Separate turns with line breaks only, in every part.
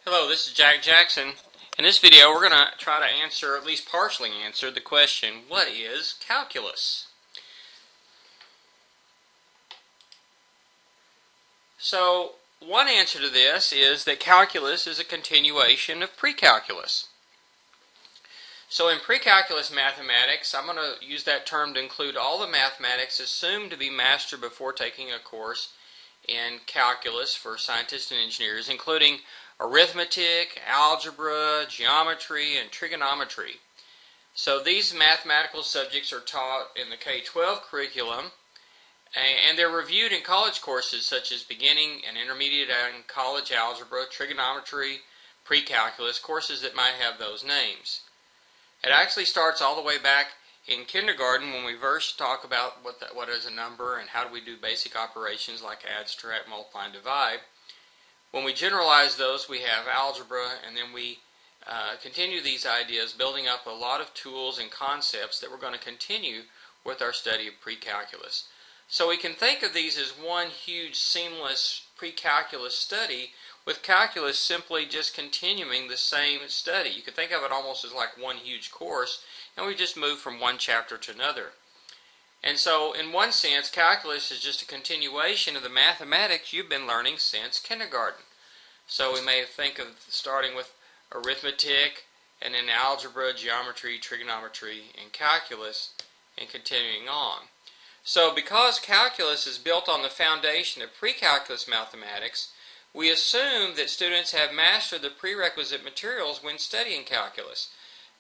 Hello, this is Jack Jackson. In this video, we're going to try to answer, at least partially answer, the question, what is calculus? So, one answer to this is that calculus is a continuation of pre-calculus. So in pre-calculus mathematics, I'm going to use that term to include all the mathematics assumed to be mastered before taking a course in calculus for scientists and engineers, including arithmetic, algebra, geometry, and trigonometry. So these mathematical subjects are taught in the K-12 curriculum, and they're reviewed in college courses such as beginning and intermediate and college algebra, trigonometry, pre-calculus, courses that might have those names. It actually starts all the way back in kindergarten when we first talk about what is a number and how do we do basic operations like add, subtract, multiply, and divide. When we generalize those, we have algebra, and then we continue these ideas, building up a lot of tools and concepts that we're going to continue with our study of pre-calculus. So we can think of these as one huge seamless pre-calculus study, with calculus simply just continuing the same study. You could think of it almost as like one huge course, and we just move from one chapter to another. And so, in one sense, calculus is just a continuation of the mathematics you've been learning since kindergarten. So we may think of starting with arithmetic, and then algebra, geometry, trigonometry, and calculus, and continuing on. So because calculus is built on the foundation of pre-calculus mathematics, we assume that students have mastered the prerequisite materials when studying calculus.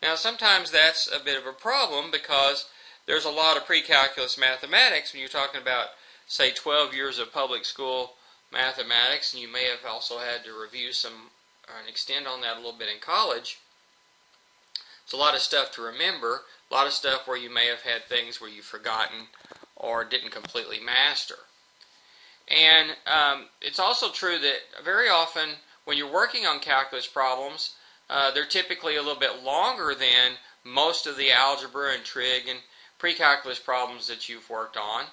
Now sometimes that's a bit of a problem because there's a lot of pre-calculus mathematics when you're talking about, say, 12 years of public school mathematics, and you may have also had to review some and extend on that a little bit in college. It's a lot of stuff to remember, a lot of stuff where you may have had things where you've forgotten or didn't completely master. And it's also true that very often when you're working on calculus problems, they're typically a little bit longer than most of the algebra and trig and pre-calculus problems that you've worked on.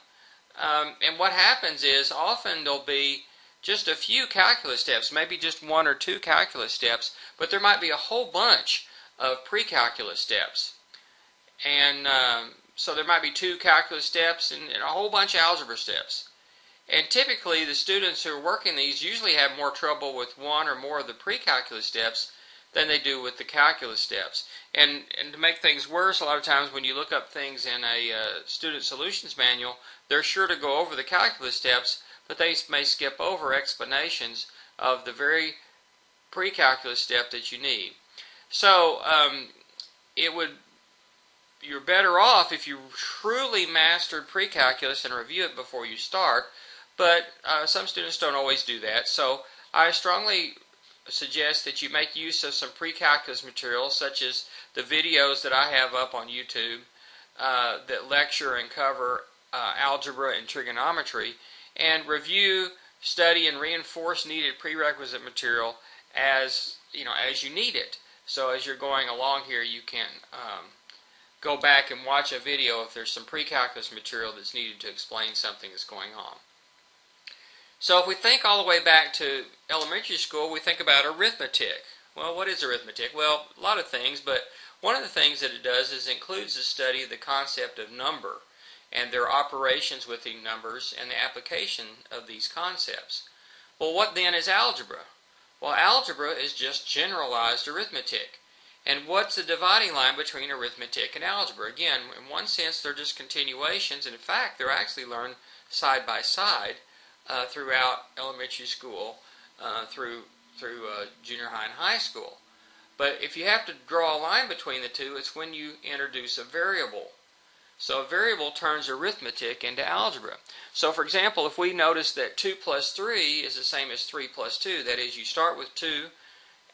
And what happens is often there'll be just a few calculus steps, maybe just one or two calculus steps, but there might be a whole bunch of pre-calculus steps. And so there might be two calculus steps and a whole bunch of algebra steps. And typically the students who are working these usually have more trouble with one or more of the pre-calculus steps than they do with the calculus steps. And to make things worse, a lot of times when you look up things in a student solutions manual, they're sure to go over the calculus steps, but they may skip over explanations of the very pre-calculus step that you need. So you're better off if you truly mastered pre-calculus and review it before you start, but some students don't always do that. So I strongly suggest that you make use of some pre-calculus materials, such as the videos that I have up on YouTube that lecture and cover algebra and trigonometry, and review, study, and reinforce needed prerequisite material as you need it. So as you're going along here, you can go back and watch a video if there's some pre-calculus material that's needed to explain something that's going on. So if we think all the way back to elementary school, we think about arithmetic. Well, what is arithmetic? Well, a lot of things, but one of the things that it does is includes the study of the concept of number and their operations with the numbers and the application of these concepts. Well, what then is algebra? Well, algebra is just generalized arithmetic. And what's the dividing line between arithmetic and algebra? Again, in one sense, they're just continuations, and in fact, they're actually learned side by side throughout elementary school, through junior high and high school. But if you have to draw a line between the two, it's when you introduce a variable. So a variable turns arithmetic into algebra. So for example, if we notice that 2 plus 3 is the same as 3 plus 2, that is, you start with 2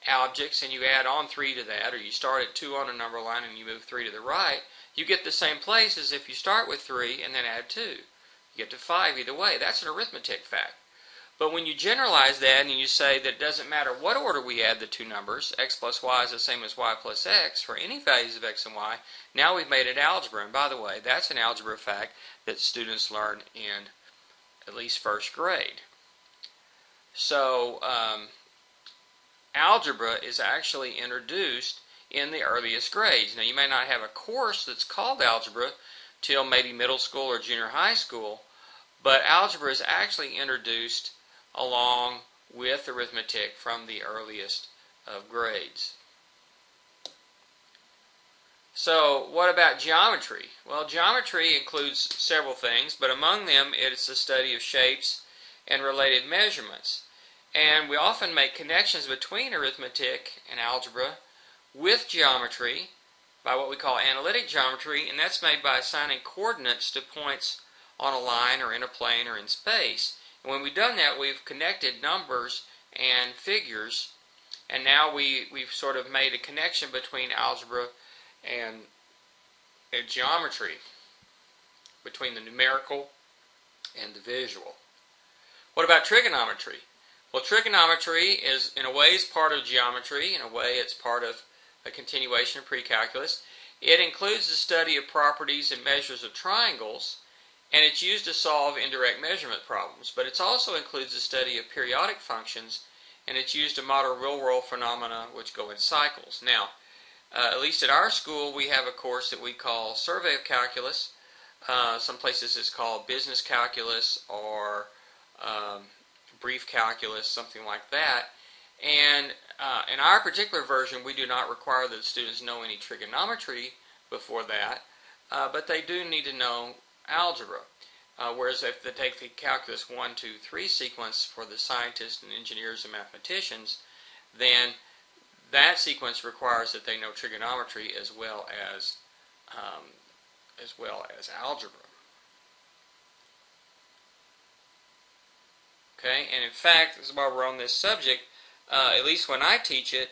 objects and you add on 3 to that, or you start at 2 on a number line and you move 3 to the right, you get the same place as if you start with 3 and then add 2. You get to 5 either way. That's an arithmetic fact. But when you generalize that and you say that it doesn't matter what order we add the two numbers, x plus y is the same as y plus x, for any values of x and y, now we've made it algebra. And by the way, that's an algebra fact that students learn in at least first grade. So algebra is actually introduced in the earliest grades. Now, you may not have a course that's called algebra till maybe middle school or junior high school, but algebra is actually introduced along with arithmetic from the earliest of grades. So, what about geometry? Well, geometry includes several things, but among them it is the study of shapes and related measurements. And we often make connections between arithmetic and algebra with geometry by what we call analytic geometry, and that's made by assigning coordinates to points on a line or in a plane or in space. And when we've done that, we've connected numbers and figures, and now we've sort of made a connection between algebra and geometry, between the numerical and the visual. What about trigonometry? Well, trigonometry is, in a way, is part of geometry. In a way, it's part of a continuation of pre-calculus. It includes the study of properties and measures of triangles, and it's used to solve indirect measurement problems. But it also includes the study of periodic functions, and it's used to model real-world phenomena which go in cycles. Now, at least at our school, we have a course that we call Survey of Calculus. Some places it's called Business Calculus or Brief Calculus, something like that. And in our particular version, we do not require that students know any trigonometry before that, but they do need to know algebra. Whereas if they take the Calculus 1, 2, 3 sequence for the scientists and engineers and mathematicians, then that sequence requires that they know trigonometry as well as algebra. Okay, and in fact, while we're on this subject, at least when I teach it,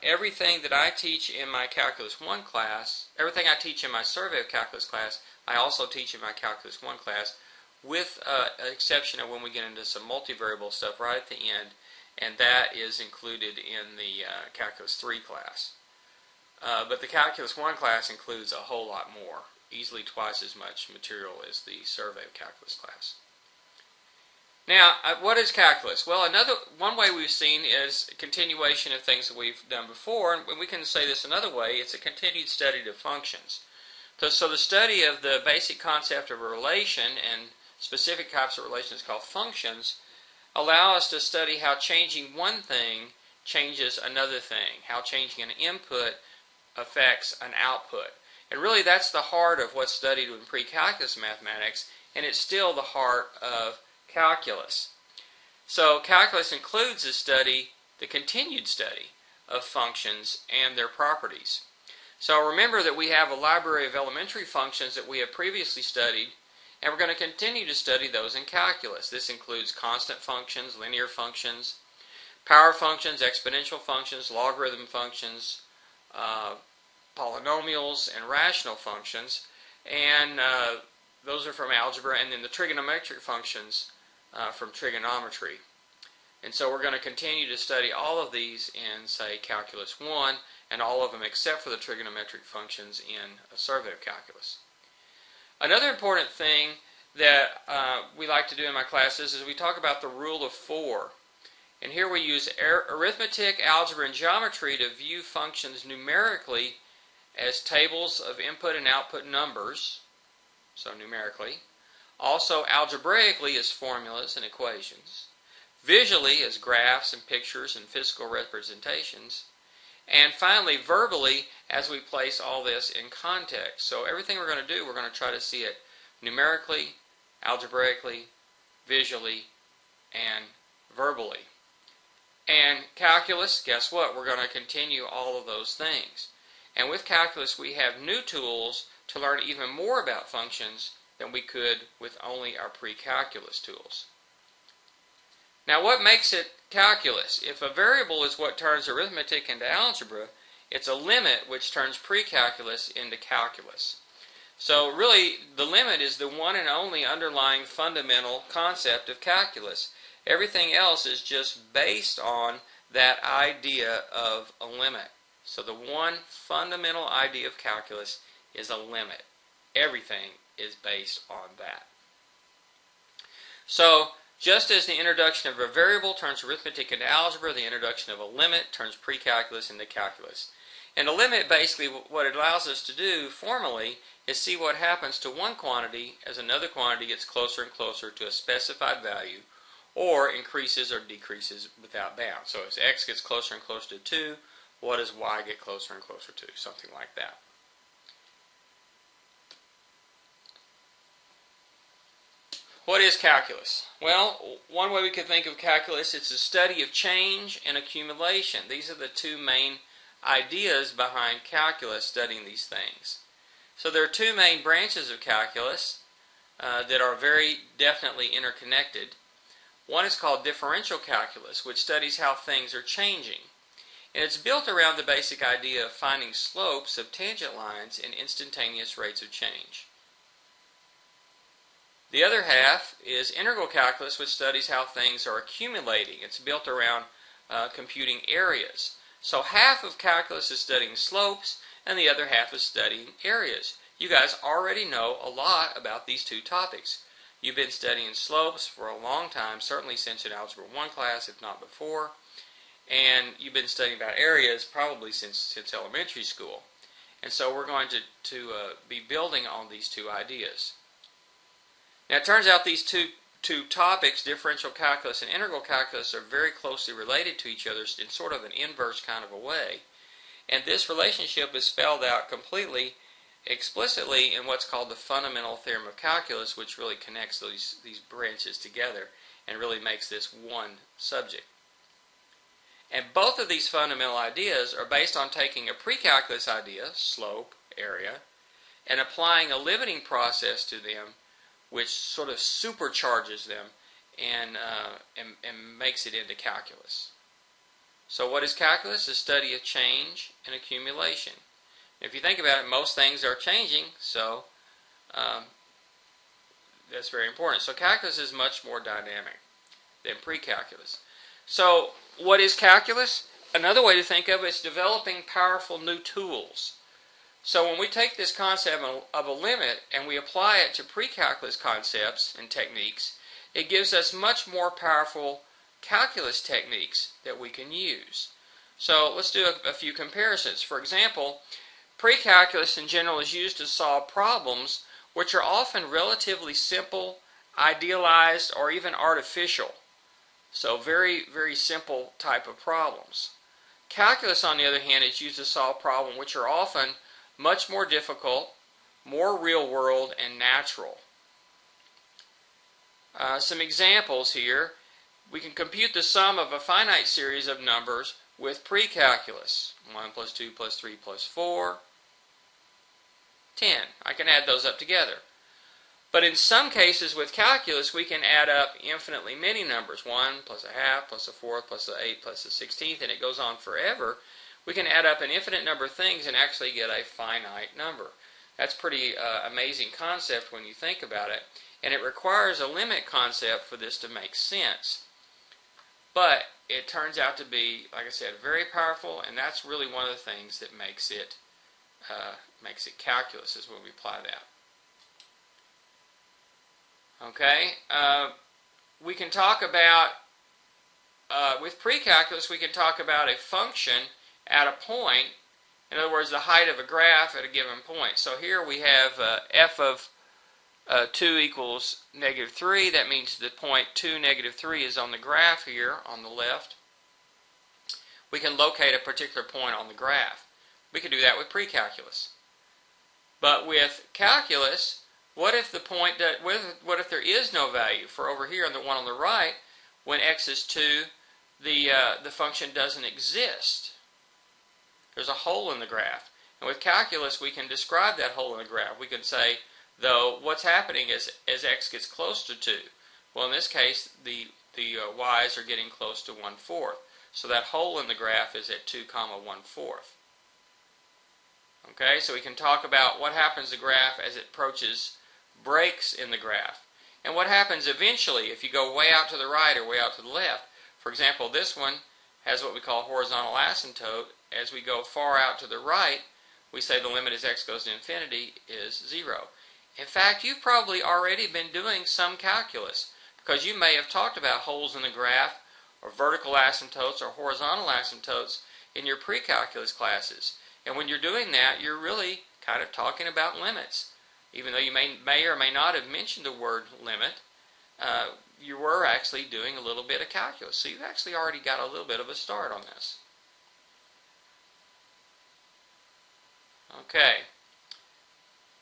everything that I teach in my Calculus 1 class, everything I teach in my Survey of Calculus class, I also teach in my Calculus 1 class, with an exception of when we get into some multivariable stuff right at the end, and that is included in the Calculus 3 class. But the Calculus 1 class includes a whole lot more, easily twice as much material as the Survey of Calculus class. Now, what is calculus? Well, one way we've seen is a continuation of things that we've done before, and we can say this another way: it's a continued study of functions. So the study of the basic concept of a relation and specific types of relations called functions allow us to study how changing one thing changes another thing, how changing an input affects an output. And really that's the heart of what's studied in pre-calculus mathematics, and it's still the heart of calculus. So calculus includes the continued study of functions and their properties. So remember that we have a library of elementary functions that we have previously studied, and we're going to continue to study those in calculus. This includes constant functions, linear functions, power functions, exponential functions, logarithm functions, polynomials, and rational functions. And those are from algebra, and then the trigonometric functions from trigonometry. And so we're going to continue to study all of these in, say, Calculus 1, and all of them except for the trigonometric functions in a Survey of Calculus. Another important thing that we like to do in my classes is we talk about the rule of 4. And here we use arithmetic, algebra, and geometry to view functions numerically as tables of input and output numbers, so numerically. Also algebraically as formulas and equations. Visually as graphs and pictures and physical representations. And finally, verbally, as we place all this in context. So everything we're going to do, we're going to try to see it numerically, algebraically, visually, and verbally. And calculus, guess what? We're going to continue all of those things. And with calculus, we have new tools to learn even more about functions than we could with only our pre-calculus tools. Now, what makes it calculus? If a variable is what turns arithmetic into algebra, it's a limit which turns pre-calculus into calculus. So really, the limit is the one and only underlying fundamental concept of calculus. Everything else is just based on that idea of a limit. So the one fundamental idea of calculus is a limit. Everything is based on that. So Just as the introduction of a variable turns arithmetic into algebra, the introduction of a limit turns pre-calculus into calculus. And a limit, basically, what it allows us to do formally is see what happens to one quantity as another quantity gets closer and closer to a specified value, or increases or decreases without bounds. So as x gets closer and closer to 2, what does y get closer and closer to? Something like that. What is calculus? Well, one way we could think of calculus, it's a study of change and accumulation. These are the two main ideas behind calculus, studying these things. So there are two main branches of calculus that are very definitely interconnected. One is called differential calculus, which studies how things are changing. And it's built around the basic idea of finding slopes of tangent lines in instantaneous rates of change. The other half is integral calculus, which studies how things are accumulating. It's built around computing areas. So half of calculus is studying slopes, and the other half is studying areas. You guys already know a lot about these two topics. You've been studying slopes for a long time, certainly since in Algebra 1 class, if not before. And you've been studying about areas probably since elementary school. And so we're going to be building on these two ideas. Now it turns out these two topics, differential calculus and integral calculus, are very closely related to each other in sort of an inverse kind of a way. And this relationship is spelled out completely, explicitly in what's called the fundamental theorem of calculus, which really connects these branches together and really makes this one subject. And both of these fundamental ideas are based on taking a pre-calculus idea, slope, area, and applying a limiting process to them, which sort of supercharges them and makes it into calculus. So what is calculus? A study of change and accumulation. If you think about it, most things are changing, so that's very important. So calculus is much more dynamic than pre-calculus. So what is calculus? Another way to think of it is developing powerful new tools. So when we take this concept of a limit and we apply it to pre-calculus concepts and techniques, it gives us much more powerful calculus techniques that we can use. So let's do a few comparisons. For example, pre-calculus in general is used to solve problems which are often relatively simple, idealized, or even artificial. So very, very simple type of problems. Calculus, on the other hand, is used to solve problems which are often much more difficult, more real world, and natural. Some examples here. We can compute the sum of a finite series of numbers with pre-calculus. 1 plus 2 plus 3 plus 4, 10. I can add those up together. But in some cases with calculus, we can add up infinitely many numbers. 1 plus a half plus a fourth plus a 8 plus a 16th, and it goes on forever. We can add up an infinite number of things and actually get a finite number. That's a pretty amazing concept when you think about it. And it requires a limit concept for this to make sense. But it turns out to be, like I said, very powerful, and that's really one of the things that makes it calculus, is when we apply that. Okay, we can talk about, with pre-calculus, we can talk about a function at a point. In other words, the height of a graph at a given point. So here we have f of 2 equals negative 3. That means the point 2, negative 3 is on the graph here on the left. We can locate a particular point on the graph. We can do that with pre-calculus. But with calculus, what if what if there is no value? For over here on the one on the right, when x is 2, the function doesn't exist. There's a hole in the graph. And with calculus, we can describe that hole in the graph. We can say, though, what's happening is as x gets close to 2. Well, in this case, the y's are getting close to 1/4. So that hole in the graph is at 2, 1/4. Okay, so we can talk about what happens to the graph as it approaches breaks in the graph. And what happens eventually if you go way out to the right or way out to the left. For example, this one has what we call horizontal asymptote. As we go far out to the right, we say the limit as x goes to infinity is 0. In fact, you've probably already been doing some calculus, because you may have talked about holes in the graph, or vertical asymptotes, or horizontal asymptotes in your pre-calculus classes. And when you're doing that, you're really kind of talking about limits. Even though you may or may not have mentioned the word limit, you were actually doing a little bit of calculus. So you've actually already got a little bit of a start on this. Okay.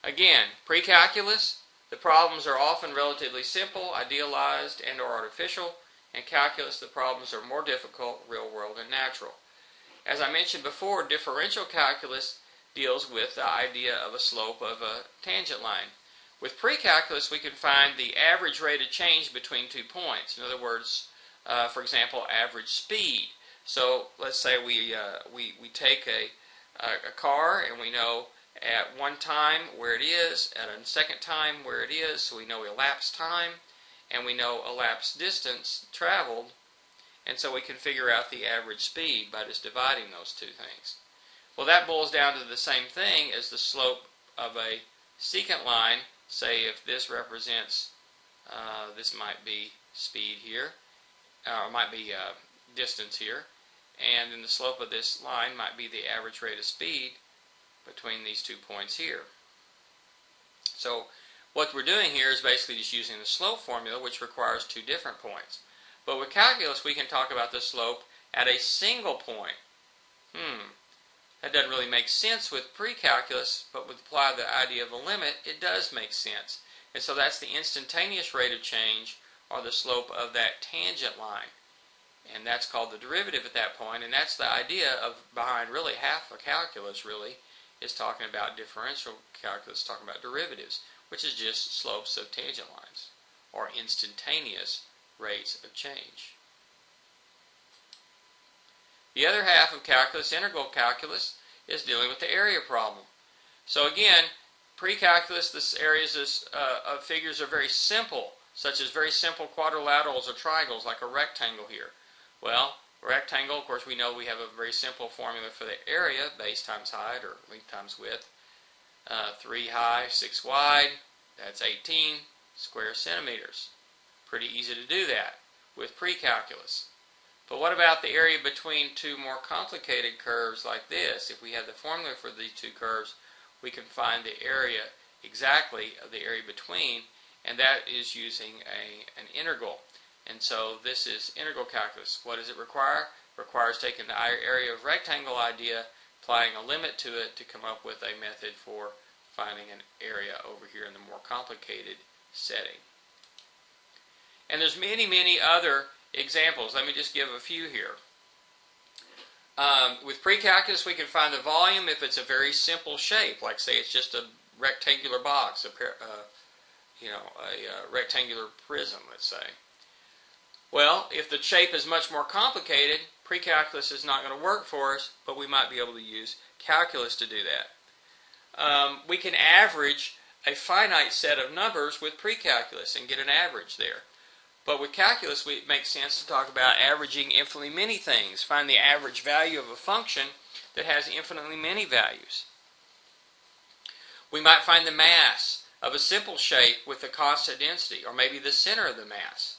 Again, pre-calculus, the problems are often relatively simple, idealized, and or artificial. In calculus, the problems are more difficult, real world, and natural. As I mentioned before, differential calculus deals with the idea of a slope of a tangent line. With pre-calculus, we can find the average rate of change between 2 points. In other words, for example, average speed. So let's say we take a car, and we know at one time where it is, at a second time where it is, so we know elapsed time, and we know elapsed distance traveled, and so we can figure out the average speed by just dividing those two things. Well, that boils down to the same thing as the slope of a secant line. Say if this represents, this might be speed here, or might be distance here, and then the slope of this line might be the average rate of speed between these 2 points here. So what we're doing here is basically just using the slope formula, which requires 2 different points. But with calculus, we can talk about the slope at a single point. That doesn't really make sense with pre-calculus, but with apply the idea of a limit, it does make sense. And so that's the instantaneous rate of change, or the slope of that tangent line. And that's called the derivative at that point, and that's the idea of behind really half of calculus really is talking about differential calculus, talking about derivatives, which is just slopes of tangent lines, or instantaneous rates of change. The other half of calculus, integral calculus, is dealing with the area problem. So again, pre-calculus, the areas of figures are very simple, such as very simple quadrilaterals or triangles, like a rectangle here. Well, rectangle, of course, we know we have a very simple formula for the area, base times height, or length times width. 3 high, 6 wide, that's 18 square centimeters. Pretty easy to do that with pre-calculus. But what about the area between 2 more complicated curves like this? If we have the formula for these 2 curves, we can find the area exactly of the area between, and that is using an integral. And so this is integral calculus. What does it require? It requires taking the area of rectangle idea, applying a limit to it to come up with a method for finding an area over here in the more complicated setting. And there's many, many other examples. Let me just give a few here. With pre-calculus, we can find the volume if it's a very simple shape, like say it's just a rectangular box, a rectangular prism, let's say. Well, if the shape is much more complicated, pre-calculus is not going to work for us, but we might be able to use calculus to do that. We can average a finite set of numbers with pre-calculus and get an average there. But with calculus, it makes sense to talk about averaging infinitely many things. Find the average value of a function that has infinitely many values. We might find the mass of a simple shape with a constant density, or maybe the center of the mass,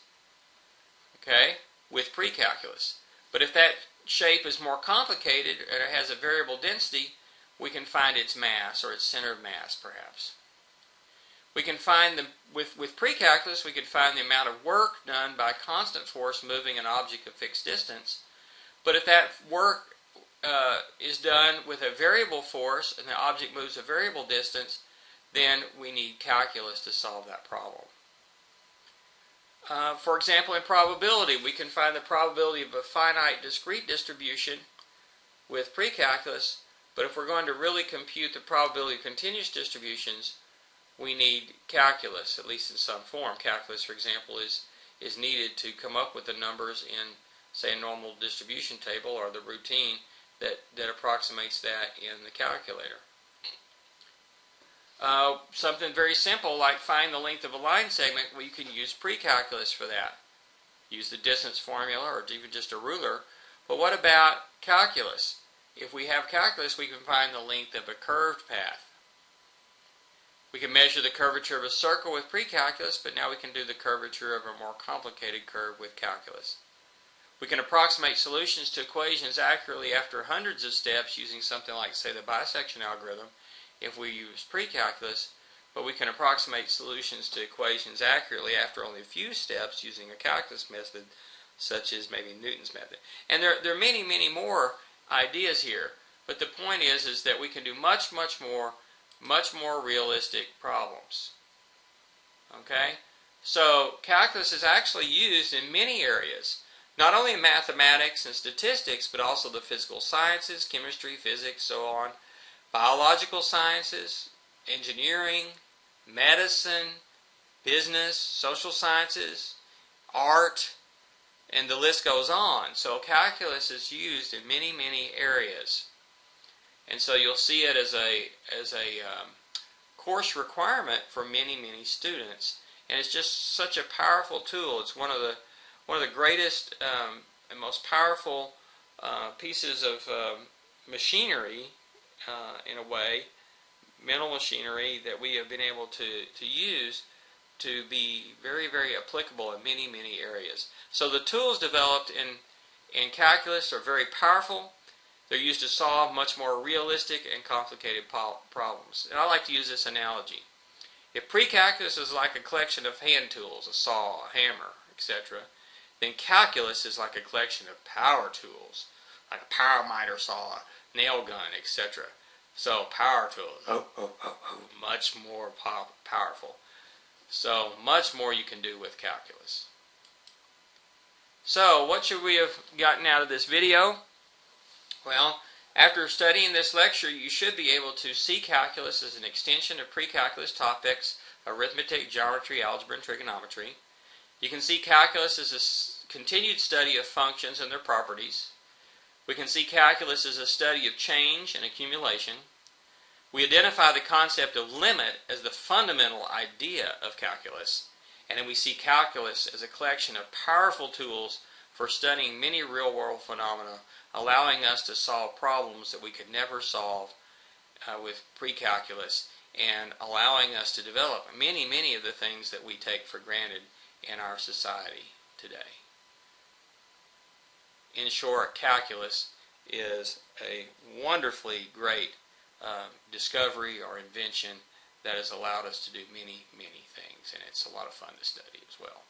okay, with pre-calculus. But if that shape is more complicated, or it has a variable density, we can find its mass, or its center of mass, perhaps. We can find, with pre-calculus, we could find the amount of work done by constant force moving an object of fixed distance. But if that work is done with a variable force and the object moves a variable distance, then we need calculus to solve that problem. For example, in probability, we can find the probability of a finite discrete distribution with pre-calculus, but if we're going to really compute the probability of continuous distributions, we need calculus, at least in some form. Calculus, for example, is needed to come up with the numbers in, say, a normal distribution table, or the routine that approximates that in the calculator. Something very simple like find the length of a line segment, well, you can use pre-calculus for that. Use the distance formula, or even just a ruler. But what about calculus? If we have calculus, we can find the length of a curved path. We can measure the curvature of a circle with pre-calculus, but now we can do the curvature of a more complicated curve with calculus. We can approximate solutions to equations accurately after hundreds of steps using something like, say, the bisection algorithm if we use pre-calculus, but we can approximate solutions to equations accurately after only a few steps using a calculus method, such as maybe Newton's method. And there are many, many more ideas here, but the point is that we can do much more realistic problems. Okay? So calculus is actually used in many areas, not only in mathematics and statistics, but also the physical sciences, chemistry, physics, so on, biological sciences, engineering, medicine, business, social sciences, art, and the list goes on. So calculus is used in many, many areas. And so you'll see it as a course requirement for many, many students. And it's just such a powerful tool. It's one of the greatest and most powerful pieces of machinery, in a way, mental machinery that we have been able to use to be very, very applicable in many, many areas. So the tools developed in calculus are very powerful. They're used to solve much more realistic and complicated problems. And I like to use this analogy. If pre-calculus is like a collection of hand tools, a saw, a hammer, etc., then calculus is like a collection of power tools, like a power miter saw, nail gun, etc. So power tools, much more powerful. So much more you can do with calculus. So what should we have gotten out of this video? Well, after studying this lecture, you should be able to see calculus as an extension of pre-calculus topics, arithmetic, geometry, algebra, and trigonometry. You can see calculus as a continued study of functions and their properties. We can see calculus as a study of change and accumulation. We identify the concept of limit as the fundamental idea of calculus. And then we see calculus as a collection of powerful tools for studying many real-world phenomena, allowing us to solve problems that we could never solve with pre-calculus, and allowing us to develop many, many of the things that we take for granted in our society today. In short, calculus is a wonderfully great discovery or invention that has allowed us to do many, many things, and it's a lot of fun to study as well.